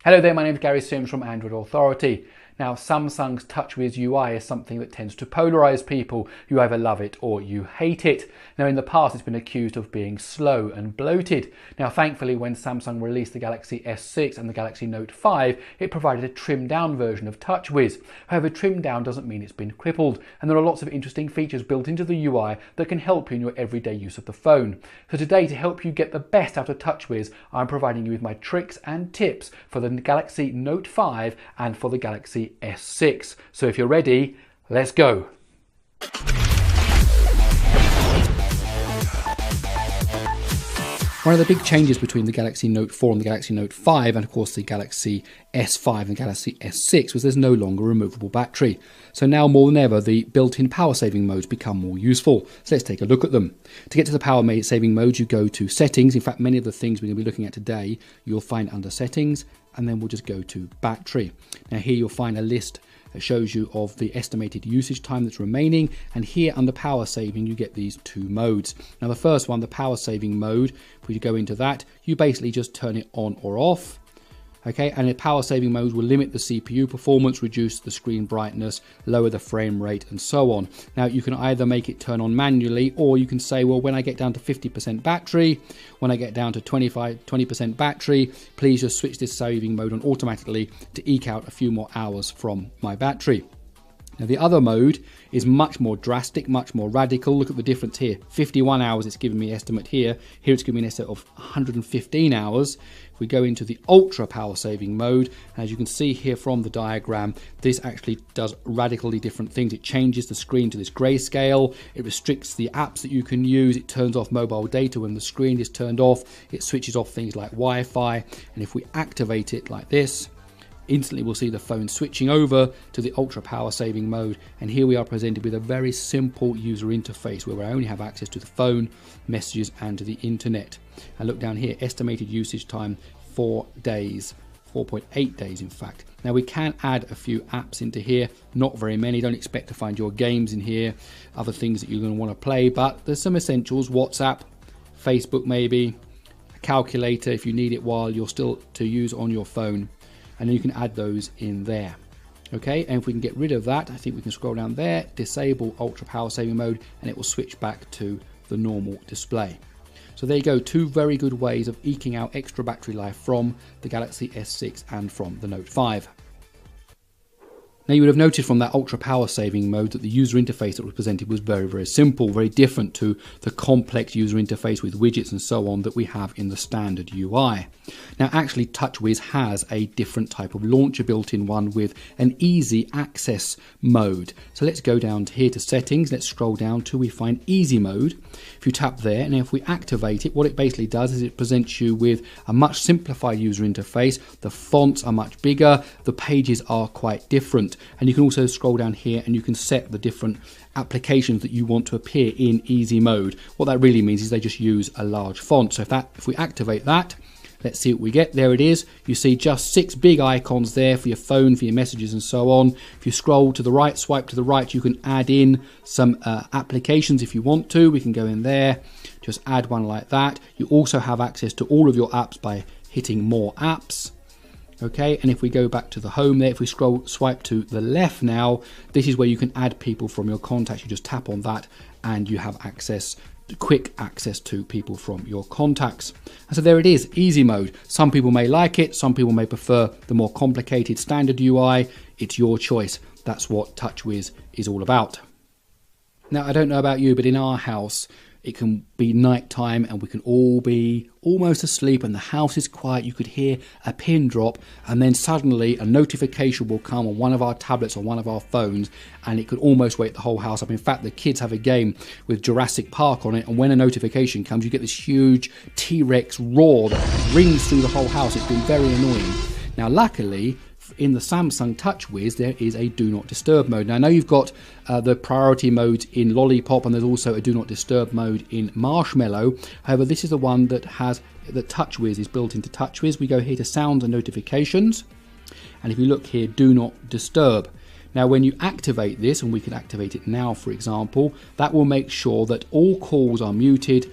Hello there, my name is Gary Sims from Android Authority. Now, Samsung's TouchWiz UI is something that tends to polarize people. You either love it or you hate it. Now, in the past, it's been accused of being slow and bloated. Now, thankfully, when Samsung released the Galaxy S6 and the Galaxy Note 5, it provided a trimmed down version of TouchWiz. However, trimmed down doesn't mean it's been crippled, and there are lots of interesting features built into the UI that can help you in your everyday use of the phone. So today, to help you get the best out of TouchWiz, I'm providing you with my tricks and tips for the Galaxy Note 5 and for the Galaxy S6. So if you're ready, let's go. One of the big changes between the Galaxy Note 4 and the Galaxy Note 5, and of course the Galaxy S5 and the Galaxy S6, was there's no longer a removable battery. So now more than ever, the built-in power saving modes become more useful. So let's take a look at them. To get to the power saving mode, you go to settings. In fact, many of the things we're going to be looking at today, you'll find under settings, and then we'll just go to battery. Now here you'll find a list that shows you of the estimated usage time that's remaining, and here under power saving you get these two modes. Now the first one, the power saving mode, if we go into that, you basically just turn it on or off. Okay, and the power saving mode will limit the CPU performance, reduce the screen brightness, lower the frame rate, and so on. Now you can either make it turn on manually, or you can say, well, when I get down to 50% battery, when I get down to 20% battery, please just switch this saving mode on automatically to eke out a few more hours from my battery. Now the other mode is much more drastic, much more radical. Look at the difference here. 51 hours it's giving me estimate here. Here it's giving me an estimate of 115 hours. If we go into the ultra power saving mode, as you can see here from the diagram, this actually does radically different things. It changes the screen to this grayscale. It restricts the apps that you can use. It turns off mobile data when the screen is turned off. It switches off things like Wi-Fi. And if we activate it like this, instantly we'll see the phone switching over to the ultra power saving mode, and here we are presented with a very simple user interface where we only have access to the phone, messages, and to the internet. And look down here, estimated usage time 4 days, 4.8 days in fact. Now we can add a few apps into here, not very many. Don't expect to find your games in here, other things that you're going to want to play, but there's some essentials: WhatsApp, Facebook maybe, a calculator if you need it while you're still to use on your phone. And then you can add those in there. Okay, and if we can get rid of that, I think we can scroll down there, disable ultra power saving mode, and it will switch back to the normal display. So there you go, two very good ways of eking out extra battery life from the Galaxy S6 and from the Note 5. Now you would have noticed from that ultra power saving mode that the user interface that was presented was very, very simple, very different to the complex user interface with widgets and so on that we have in the standard UI. Now actually TouchWiz has a different type of launcher, built-in one with an easy access mode. So let's go down here to settings, let's scroll down till we find easy mode. If you tap there, and if we activate it, what it basically does is it presents you with a much simplified user interface. The fonts are much bigger, the pages are quite different. And you can also scroll down here and you can set the different applications that you want to appear in easy mode. What that really means is they just use a large font. So if we activate that, let's see what we get. There it is. You see just 6 big icons there for your phone, for your messages and so on. If you scroll to the right, swipe to the right, you can add in some applications if you want to. We can go in there, just add one like that. You also have access to all of your apps by hitting more apps. Okay, and if we go back to the home there, if we swipe to the left now, this is where you can add people from your contacts. You just tap on that and you have access, quick access to people from your contacts. And so there it is, easy mode. Some people may like it, some people may prefer the more complicated standard UI. It's your choice. That's what TouchWiz is all about. Now, I don't know about you, but in our house, it can be night time and we can all be almost asleep and the house is quiet. You could hear a pin drop and then suddenly a notification will come on one of our tablets or one of our phones, and it could almost wake the whole house up. In fact, the kids have a game with Jurassic Park on it, and when a notification comes, you get this huge T-Rex roar that rings through the whole house. It's been very annoying. Now, luckily, in the Samsung TouchWiz, there is a Do Not Disturb mode. Now, I know you've got the priority mode in Lollipop, and there's also a Do Not Disturb mode in Marshmallow. However, this is the one that has the TouchWiz is built into TouchWiz. We go here to Sounds and Notifications, and if you look here, Do Not Disturb. Now, when you activate this, and we can activate it now, for example, that will make sure that all calls are muted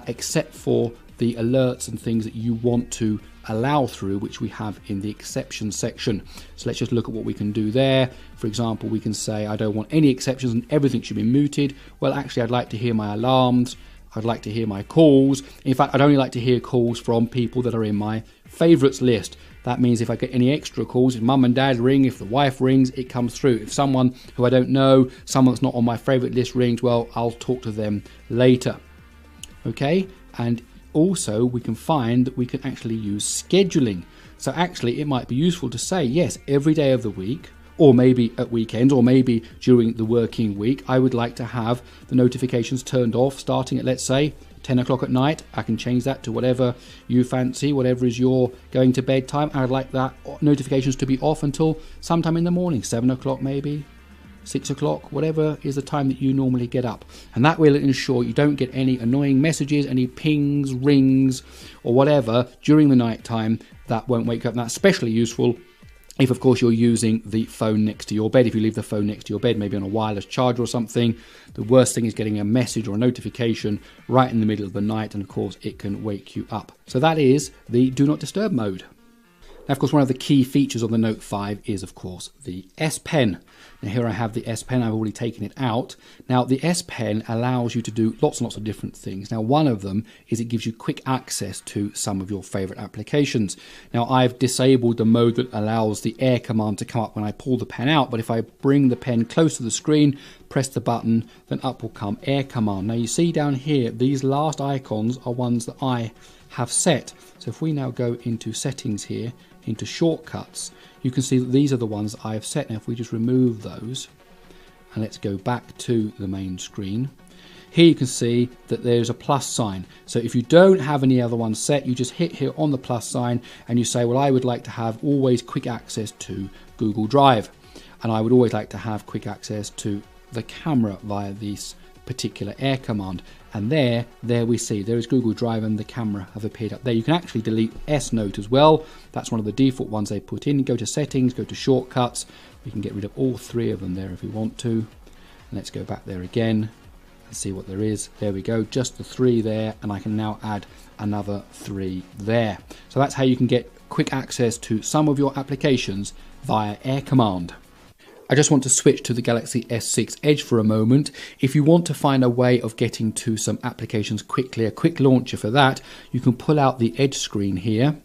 except for the alerts and things that you want to allow through, which we have in the exceptions section. So let's just look at what we can do there. For example, we can say I don't want any exceptions and everything should be muted. Well, actually, I'd like to hear my alarms. I'd like to hear my calls. In fact, I'd only like to hear calls from people that are in my favorites list. That means if I get any extra calls, if mum and dad ring, if the wife rings, it comes through. If someone who I don't know, someone that's not on my favorite list rings, well, I'll talk to them later. Okay, and also we can find that we can actually use scheduling. So actually it might be useful to say, yes, every day of the week, or maybe at weekends, or maybe during the working week, I would like to have the notifications turned off starting at, let's say, 10 o'clock at night. I can change that to whatever you fancy, whatever is your going to bed time. I'd like that notifications to be off until sometime in the morning, 7 o'clock maybe, 6 o'clock, whatever is the time that you normally get up. And that will ensure you don't get any annoying messages, any pings, rings, or whatever during the night time that won't wake up. And that's especially useful if, of course, you're using the phone next to your bed. If you leave the phone next to your bed, maybe on a wireless charger or something, the worst thing is getting a message or a notification right in the middle of the night, and of course it can wake you up. So that is the Do Not Disturb mode. Now, of course, one of the key features of the Note 5 is, of course, the S Pen. Now, here I have the S Pen. I've already taken it out. Now, the S Pen allows you to do lots and lots of different things. Now, one of them is it gives you quick access to some of your favorite applications. Now, I've disabled the mode that allows the air command to come up when I pull the pen out. But if I bring the pen close to the screen, press the button, then up will come air command. Now, you see down here, these last icons are ones that I have set. So if we now go into settings here, into shortcuts, you can see that these are the ones I have set. Now if we just remove those and let's go back to the main screen, here you can see that there's a plus sign. So if you don't have any other ones set, you just hit here on the plus sign and you say, well, I would like to have always quick access to Google Drive, and I would always like to have quick access to the camera via this particular air command. And there we see there is Google Drive and the camera have appeared up there. You can actually delete S Note as well. That's one of the default ones they put in. Go to settings, go to shortcuts. We can get rid of all three of them there if we want to. And let's go back there again and see what there is. There we go, just the three there, and I can now add another three there. So that's how you can get quick access to some of your applications via air command. I just want to switch to the Galaxy S6 Edge for a moment. If you want to find a way of getting to some applications quickly, a quick launcher for that, you can pull out the Edge screen here.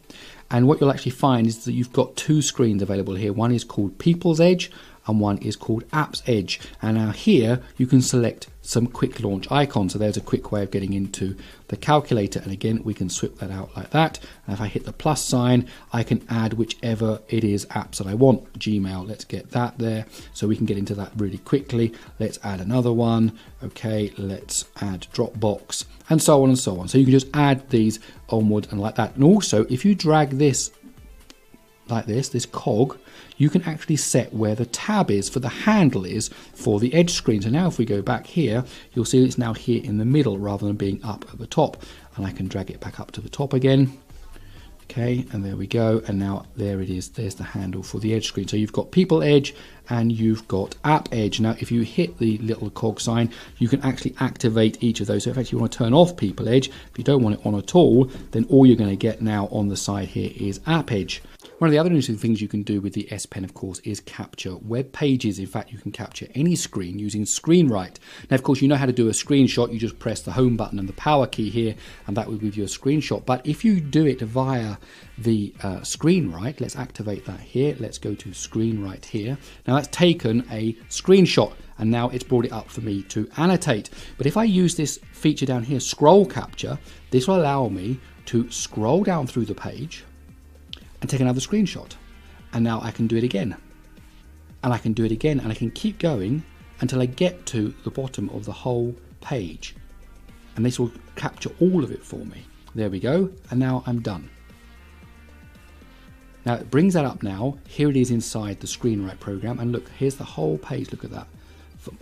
And what you'll actually find is that you've got two screens available here. One is called People's Edge and one is called Apps Edge. And now here you can select some quick launch icons. So there's a quick way of getting into the calculator. And again, we can swip that out like that. And if I hit the plus sign, I can add whichever it is apps that I want. Gmail, let's get that there. So we can get into that really quickly. Let's add another one. Okay, let's add Dropbox and so on and so on. So you can just add these onward and like that. And also, if you drag this like this cog, you can actually set where the tab is for the handle is for the Edge screen. So now if we go back here, you'll see it's now here in the middle rather than being up at the top. And I can drag it back up to the top again. Okay, and there we go. And now there it is. There's the handle for the Edge screen. So you've got People Edge and you've got App Edge. Now, if you hit the little cog sign, you can actually activate each of those. So if you want to turn off People Edge, if you don't want it on at all, then all you're going to get now on the side here is App Edge. One of the other interesting things you can do with the S Pen, of course, is capture web pages. In fact, you can capture any screen using ScreenWrite. Now, of course, you know how to do a screenshot. You just press the home button and the power key here, and that will give you a screenshot. But if you do it via the ScreenWrite, let's activate that here. Let's go to ScreenWrite here. Now, that's taken a screenshot, and now it's brought it up for me to annotate. But if I use this feature down here, scroll capture, this will allow me to scroll down through the page and take another screenshot. And now I can do it again. And I can do it again, and I can keep going until I get to the bottom of the whole page. And this will capture all of it for me. There we go, and now I'm done. Now it brings that up now. Here it is inside the ScreenWrite program, and look, here's the whole page, look at that.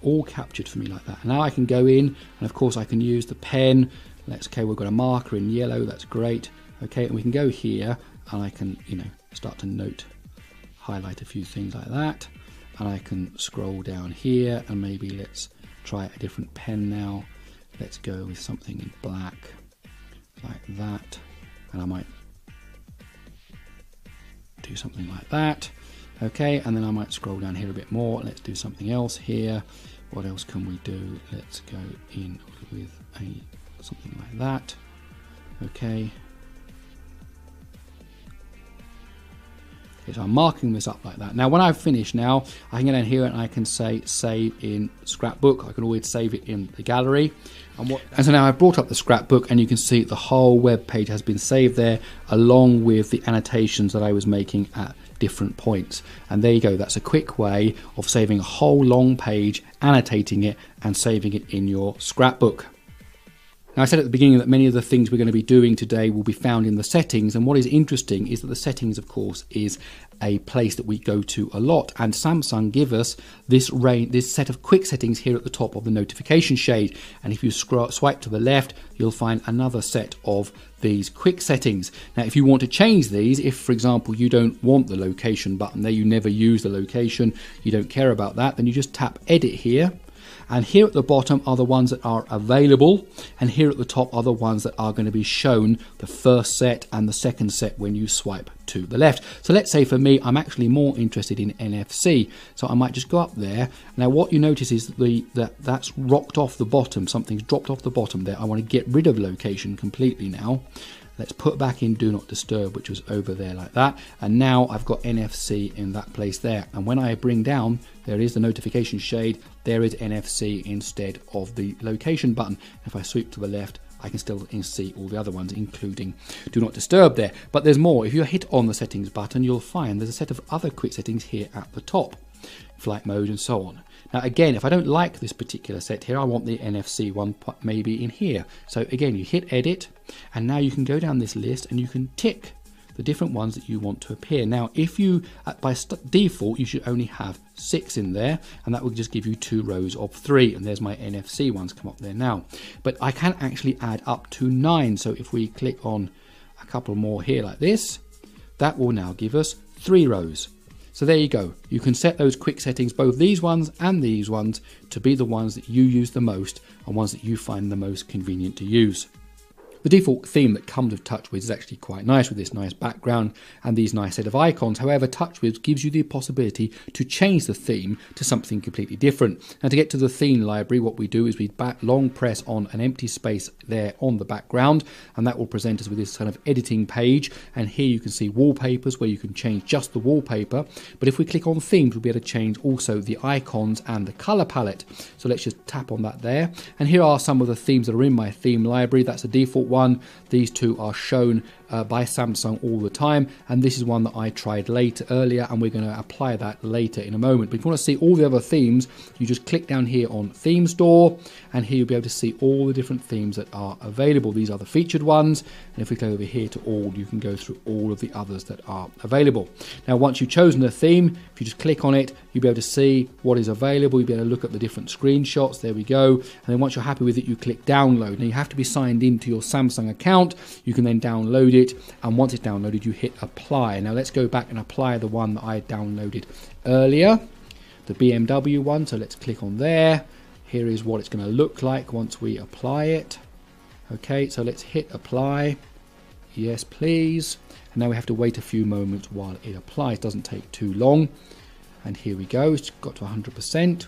All captured for me like that. And now I can go in, and of course I can use the pen. Okay, we've got a marker in yellow, that's great. Okay, and we can go here, and I can, start to highlight a few things like that. And I can scroll down here, and maybe let's try a different pen now. Let's go with something in black, like that. And I might do something like that. Okay, and then I might scroll down here a bit more. Let's do something else here. What else can we do? Let's go in with something like that. Okay. So I'm marking this up like that. Now when I've finished now, I can go down here and I can say save in scrapbook. I can always save it in the gallery. And so now I've brought up the scrapbook and you can see the whole web page has been saved there along with the annotations that I was making at different points. And there you go, that's a quick way of saving a whole long page, annotating it and saving it in your scrapbook. Now I said at the beginning that many of the things we're going to be doing today will be found in the settings, and what is interesting is that the settings of course is a place that we go to a lot, and Samsung give us this set of quick settings here at the top of the notification shade, and if you swipe to the left you'll find another set of these quick settings. Now if you want to change these, if for example you don't want the location button there, you never use the location, you don't care about that, then you just tap edit here. And here at the bottom are the ones that are available, and here at the top are the ones that are going to be shown, the first set and the second set when you swipe to the left. So let's say for me I'm actually more interested in NFC, so I might just go up there. Now what you notice is that's rocked off the bottom, something's dropped off the bottom there. I want to get rid of location completely now. Let's put back in Do Not Disturb, which was over there like that. And now I've got NFC in that place there. And when I bring down, there is the notification shade. There is NFC instead of the location button. If I sweep to the left, I can still see all the other ones, including Do Not Disturb there. But there's more. If you hit on the settings button, you'll find there's a set of other quick settings here at the top. Flight mode and so on. Now again, if I don't like this particular set here, I want the NFC one maybe in here. So again, you hit edit and now you can go down this list and you can tick the different ones that you want to appear. Now if you, by default, you should only have 6 in there, and that will just give you 2 rows of 3, and there's my NFC ones come up there now. But I can actually add up to 9, so if we click on a couple more here like this, that will now give us 3 rows. So there you go. You can set those quick settings, both these ones and these ones, to be the ones that you use the most and ones that you find the most convenient to use. The default theme that comes with TouchWiz is actually quite nice, with this nice background and these nice set of icons. However, TouchWiz gives you the possibility to change the theme to something completely different. Now to get to the theme library, what we do is we long press on an empty space there on the background, and that will present us with this kind of editing page. And here you can see wallpapers where you can change just the wallpaper. But if we click on themes, we'll be able to change also the icons and the color palette. So let's just tap on that there. And here are some of the themes that are in my theme library. That's the default one. These two are shown by Samsung all the time, and this is one that I tried earlier, and we're going to apply that later in a moment. But if you want to see all the other themes, you just click down here on Theme Store, and here you'll be able to see all the different themes that are available. These are the featured ones, and if we go over here to all, you can go through all of the others that are available. Now once you've chosen a theme, if you just click on it, you'll be able to see what is available. You'll be able to look at the different screenshots. There we go. And then once you're happy with it, you click download. Now you have to be signed into your Samsung account. You can then download it, and once it's downloaded, you hit apply. Now let's go back and apply the one that I downloaded earlier, the BMW one. So let's click on there. Here is what it's going to look like once we apply it. Okay, so let's hit apply. Yes, please. And now we have to wait a few moments while it applies. It doesn't take too long. And here we go. It's got to 100%.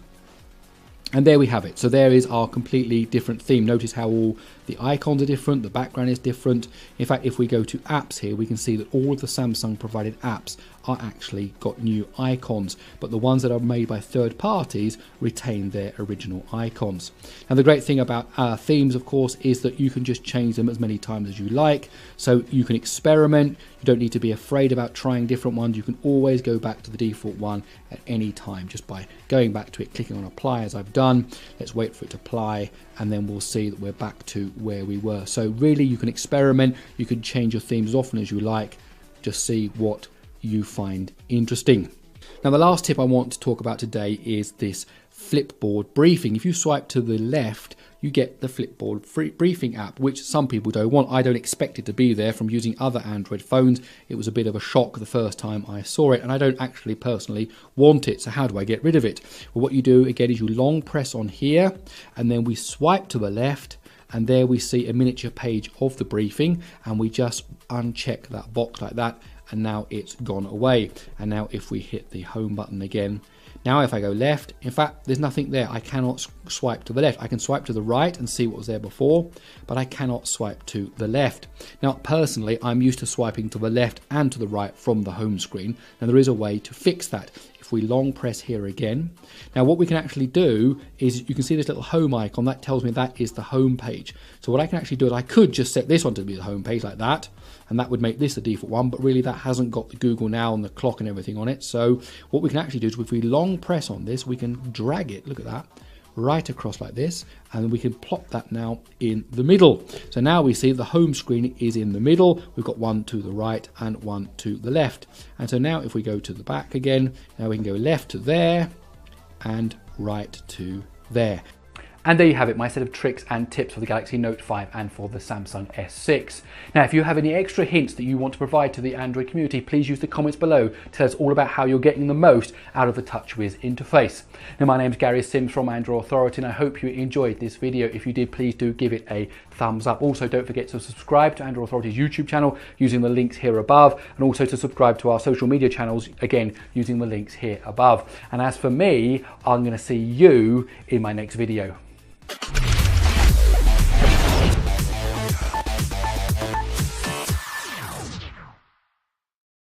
And there we have it. So there is our completely different theme. Notice how all the icons are different, the background is different. In fact, if we go to apps here, we can see that all of the Samsung provided apps are actually got new icons, but the ones that are made by third parties retain their original icons. Now the great thing about themes, of course, is that you can just change them as many times as you like. So you can experiment. You don't need to be afraid about trying different ones. You can always go back to the default one at any time just by going back to it, clicking on apply as I've done. Let's wait for it to apply, and then we'll see that we're back to where we were. So really you can experiment. You can change your themes as often as you like. Just see what you find interesting. Now the last tip I want to talk about today is this Flipboard briefing. If you swipe to the left, you get the Flipboard briefing app, which some people don't want. I don't expect it to be there from using other Android phones. It was a bit of a shock the first time I saw it, and I don't actually personally want it. So how do I get rid of it? Well, what you do again is you long press on here, and then we swipe to the left, and there we see a miniature page of the briefing, and we just uncheck that box like that, and now it's gone away. And now if we hit the home button again, now if I go left, in fact, there's nothing there. I cannot swipe to the left. I can swipe to the right and see what was there before, but I cannot swipe to the left. Now, personally, I'm used to swiping to the left and to the right from the home screen, and there is a way to fix that. If we long press here again, now what we can actually do is you can see this little home icon that tells me that is the home page. So what I can actually do is I could just set this one to be the home page like that, and that would make this the default one, but really that hasn't got the Google Now and the clock and everything on it. So what we can actually do is if we long press on this, we can drag it, look at that, right across like this, and we can plop that now in the middle. So now we see the home screen is in the middle. We've got one to the right and one to the left. And so now if we go to the back again, now we can go left to there and right to there. And there you have it, my set of tricks and tips for the Galaxy Note 5 and for the Samsung S6. Now, if you have any extra hints that you want to provide to the Android community, please use the comments below to tell us all about how you're getting the most out of the TouchWiz interface. Now, my name's Gary Sims from Android Authority, and I hope you enjoyed this video. If you did, please do give it a thumbs up. Also, don't forget to subscribe to Android Authority's YouTube channel using the links here above, and also to subscribe to our social media channels, again, using the links here above. And as for me, I'm going to see you in my next video.